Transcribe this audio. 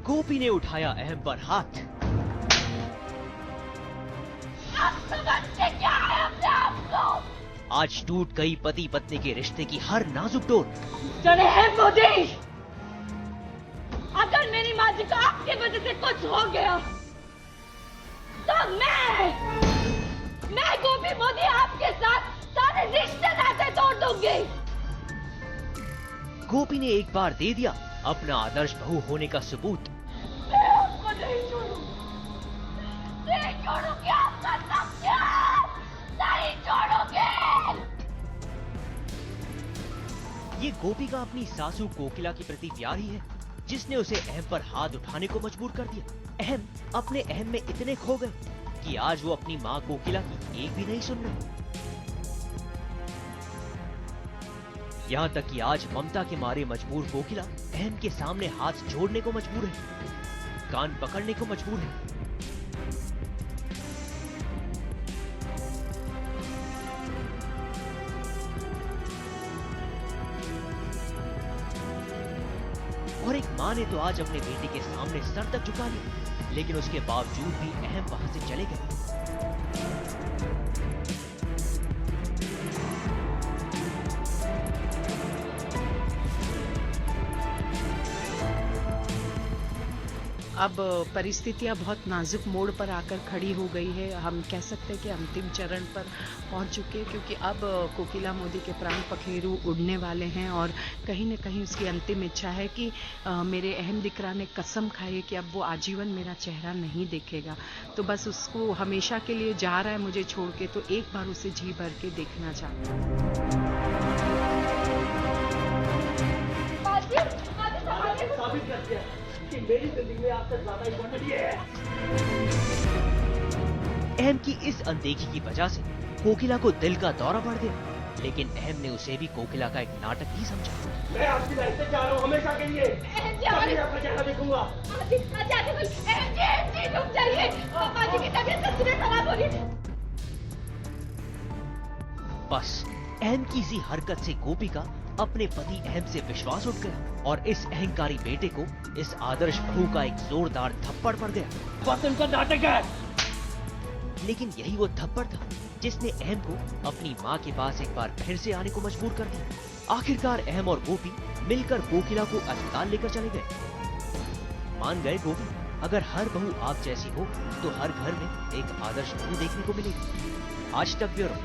गोपी ने उठाया अहम पर हाथ। क्या है अपने आप को? आज टूट गई पति पत्नी के रिश्ते की हर नाजुक डोर। मोदी, अगर मेरी माँ जी को आपकी वजह से कुछ हो गया तो मैं गोपी मोदी आपके साथ सारे रिश्ते नाते तोड़ दूंगी। गोपी ने एक बार दे दिया अपना आदर्श बहू होने का सबूत। मैं आपको नहीं छोड़ूंगी आपका सब नहीं छोड़ूंगी। ये गोपी का अपनी सासू कोकिला के प्रति प्यार ही है जिसने उसे अहम पर हाथ उठाने को मजबूर कर दिया। अहम अपने अहम में इतने खो गए कि आज वो अपनी माँ कोकिला की एक भी नहीं सुन रहे। यहाँ तक कि आज ममता के मारे मजबूर कोकिला अहम के सामने हाथ जोड़ने को मजबूर है, कान पकड़ने को मजबूर है। और एक माँ ने तो आज अपने बेटे के सामने सर तक झुका लिया, लेकिन उसके बावजूद भी अहम वहां से चले गए। अब परिस्थितियां बहुत नाजुक मोड़ पर आकर खड़ी हो गई है। हम कह सकते हैं कि अंतिम चरण पर पहुंच चुके हैं, क्योंकि अब कोकिला मोदी के प्राण पखेरु उड़ने वाले हैं और कहीं न कहीं उसकी अंतिम इच्छा है कि मेरे अहम दिकरा ने कसम खाई है कि अब वो आजीवन मेरा चेहरा नहीं देखेगा। तो बस उसको हमेशा के लिए जा रहा है मुझे छोड़ के, तो एक बार उसे जी भर के देखना चाहता हूँ। कि मेरी जिंदगी में आपसे ज्यादा इम्पोर्टेंट ये है। अहम की इस अनदेखी की वजह से कोकिला को दिल का दौरा पड़ गया, लेकिन अहम ने उसे भी कोकिला का एक नाटक ही समझा। मैं आपकी लाइफ से जा रहा हूँ हमेशा के लिए। कभी आपका चेहरा देखूंगा। रुक जाइए, पापा जी की तबीयत सच में खराब हो रही है। बस अहम की इसी हरकत से गोपी का अपने पति अहम से विश्वास उठ गया और इस अहंकारी बेटे को इस आदर्श बहू का एक जोरदार थप्पड़ पड़ गया। बस इनका नाटक है। लेकिन यही वो थप्पड़ था जिसने अहम को अपनी माँ के पास एक बार फिर से आने को मजबूर कर दिया। आखिरकार अहम और गोपी मिलकर कोकिला को अस्पताल लेकर चले गए। मान गए गोपी, अगर हर बहू आप जैसी हो तो हर घर में एक आदर्श बहू देखने को मिलेगी। आज तक ब्यूरो।